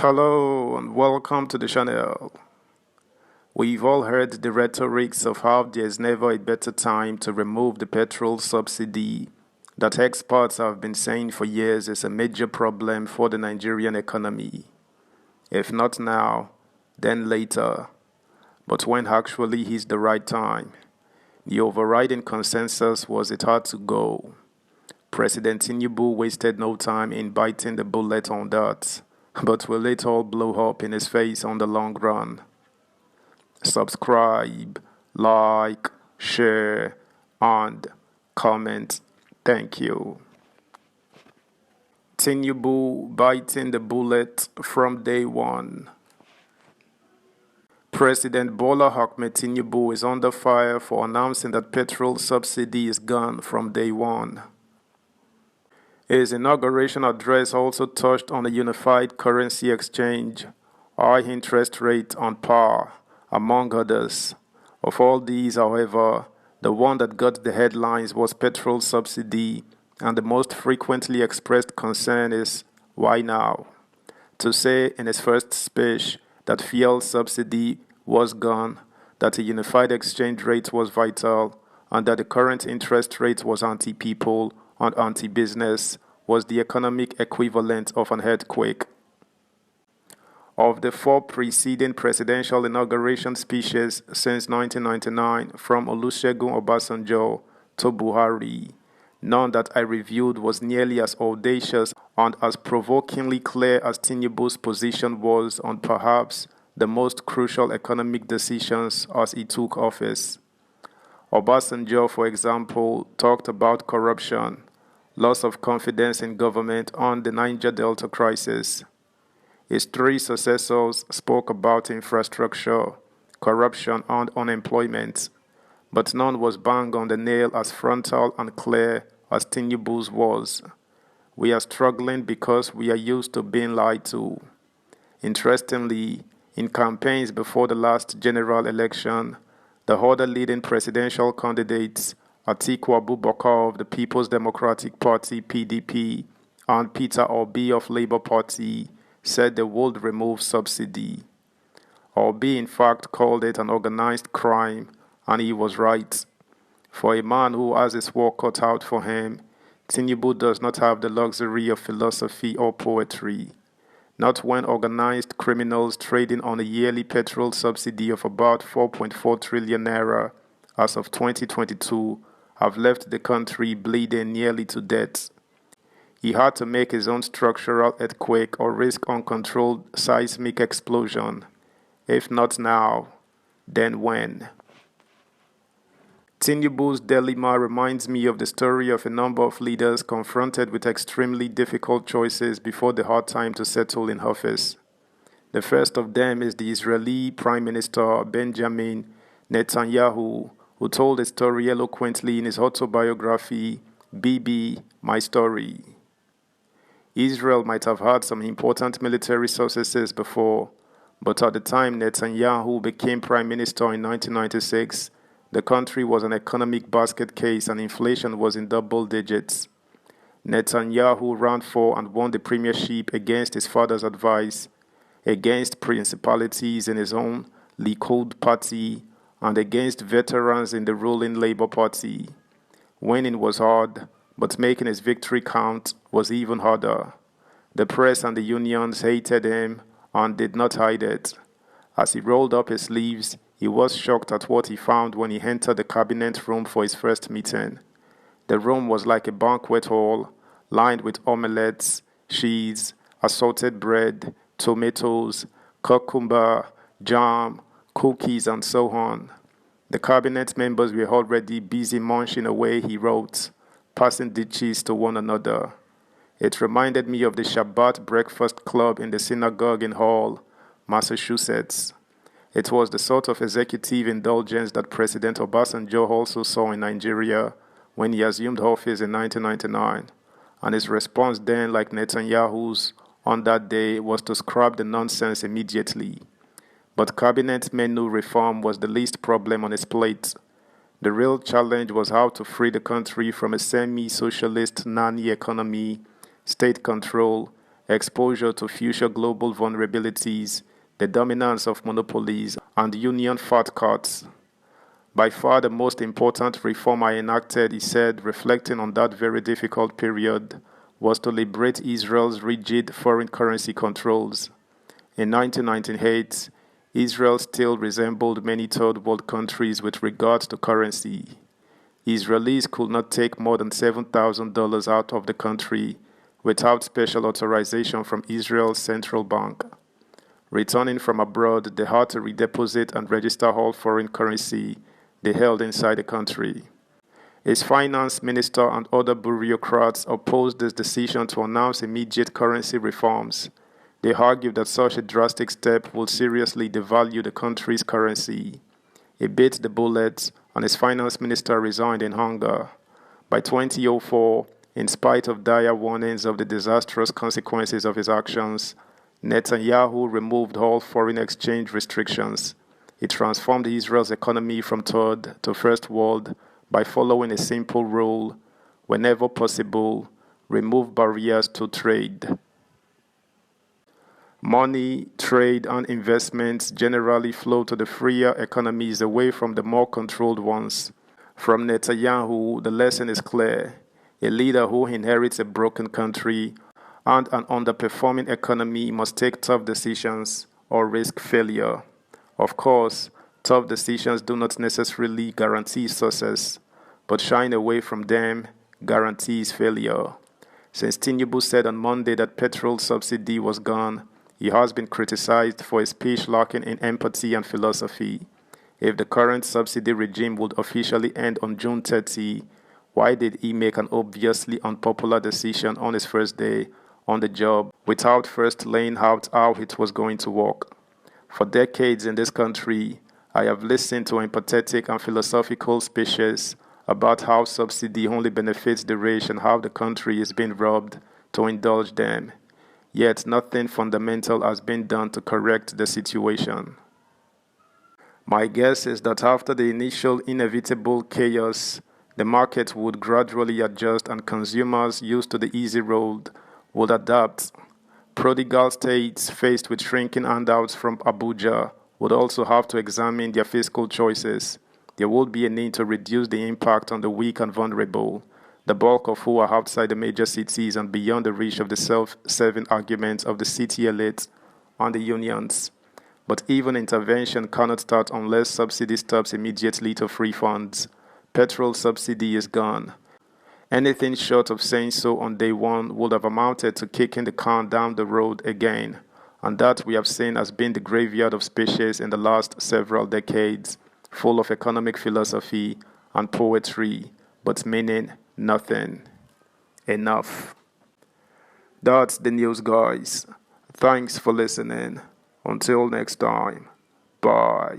Hello and welcome to the channel. We've all heard the rhetorics of how there's never a better time to remove the petrol subsidy that experts have been saying for years is a major problem for the Nigerian economy. If not now, then later. But when actually is the right time? The overriding consensus was it had to go. President Tinubu wasted no time in biting the bullet on that. But will it all blow up in his face on the long run? Subscribe, like, share, and comment. Thank you. Tinubu biting the bullet from day one. President Bola Ahmed Tinubu is under fire for announcing that petrol subsidy is gone from day one. His inauguration address also touched on a unified currency exchange, high interest rate on par, among others. Of all these, however, the one that got the headlines was petrol subsidy, and the most frequently expressed concern is, why now? To say in his first speech that fuel subsidy was gone, that a unified exchange rate was vital, and that the current interest rate was anti-people and anti-business was the economic equivalent of an earthquake. Of the four preceding presidential inauguration speeches since 1999, from Olusegun Obasanjo to Buhari, none that I reviewed was nearly as audacious and as provokingly clear as Tinubu's position was on perhaps the most crucial economic decisions as he took office. Obasanjo, for example, talked about corruption, loss of confidence in government, and the Niger Delta crisis. His three successors spoke about infrastructure, corruption, and unemployment, but none was bang on the nail as frontal and clear as Tinubu's was. We are struggling because we are used to being lied to. Interestingly, in campaigns before the last general election, the other leading presidential candidates, Atiku Abubakar of the People's Democratic Party (PDP) and Peter Obi of Labour Party, said they would remove subsidy. Obi in fact called it an organized crime, and he was right. For a man who has his work cut out for him, Tinubu does not have the luxury of philosophy or poetry. Not when organized criminals trading on a yearly petrol subsidy of about 4.4 trillion naira as of 2022 have left the country bleeding nearly to death. He had to make his own structural earthquake or risk uncontrolled seismic explosion. If not now, then when? Tinubu's dilemma reminds me of the story of a number of leaders confronted with extremely difficult choices before the hard time to settle in office. The first of them is the Israeli Prime Minister Benjamin Netanyahu, who told a story eloquently in his autobiography, Bibi, My Story. Israel might have had some important military successes before, but at the time Netanyahu became prime minister in 1996, the country was an economic basket case and inflation was in double digits. Netanyahu ran for and won the premiership against his father's advice, against principalities in his own Likud party, and against veterans in the ruling Labour Party. Winning was hard, but making his victory count was even harder. The press and the unions hated him and did not hide it. As he rolled up his sleeves, he was shocked at what he found when he entered the cabinet room for his first meeting. The room was like a banquet hall, lined with omelettes, cheese, assorted bread, tomatoes, cucumber, jam, cookies, and so on. The cabinet members were already busy munching away, he wrote, passing the cheese to one another. It reminded me of the Shabbat breakfast club in the synagogue in Hall, Massachusetts. It was the sort of executive indulgence that President Obasanjo also saw in Nigeria when he assumed office in 1999, and his response then, like Netanyahu's on that day, was to scrap the nonsense immediately. But cabinet menu reform was the least problem on his plate. The real challenge was how to free the country from a semi-socialist nanny economy, state control, exposure to future global vulnerabilities, the dominance of monopolies, and union fat cuts. By far the most important reform I enacted, he said, reflecting on that very difficult period, was to liberate Israel's rigid foreign currency controls. In 1998, Israel still resembled many third world countries with regard to currency. Israelis could not take more than $7,000 out of the country without special authorization from Israel's central bank. Returning from abroad, they had to redeposit and register all foreign currency they held inside the country. His finance minister and other bureaucrats opposed this decision to announce immediate currency reforms. They argued that such a drastic step would seriously devalue the country's currency. He bit the bullet, and his finance minister resigned in anger. By 2004, in spite of dire warnings of the disastrous consequences of his actions, Netanyahu removed all foreign exchange restrictions. He transformed Israel's economy from third to first world by following a simple rule: whenever possible, remove barriers to trade. Money, trade, and investments generally flow to the freer economies away from the more controlled ones. From Netanyahu, the lesson is clear: a leader who inherits a broken country and an underperforming economy must take tough decisions or risk failure. Of course, tough decisions do not necessarily guarantee success, but shying away from them guarantees failure. Since Tinubu said on Monday that petrol subsidy was gone, he has been criticized for a speech lacking in empathy and philosophy. If the current subsidy regime would officially end on June 30, why did he make an obviously unpopular decision on his first day on the job without first laying out how it was going to work? For decades in this country, I have listened to empathetic and philosophical speeches about how subsidy only benefits the rich and how the country is being robbed to indulge them. Yet nothing fundamental has been done to correct the situation. My guess is that after the initial inevitable chaos, the market would gradually adjust and consumers used to the easy road would adapt. Prodigal states faced with shrinking handouts from Abuja would also have to examine their fiscal choices. There would be a need to reduce the impact on the weak and vulnerable, the bulk of who are outside the major cities and beyond the reach of the self-serving arguments of the city elite and the unions. But even intervention cannot start unless subsidy stops immediately to free funds. Petrol subsidy is gone. Anything short of saying so on day one would have amounted to kicking the can down the road again, and that we have seen has been the graveyard of speeches in the last several decades, full of economic philosophy and poetry, but meaning nothing. Enough. That's the news, guys. Thanks for listening. Until next time. Bye.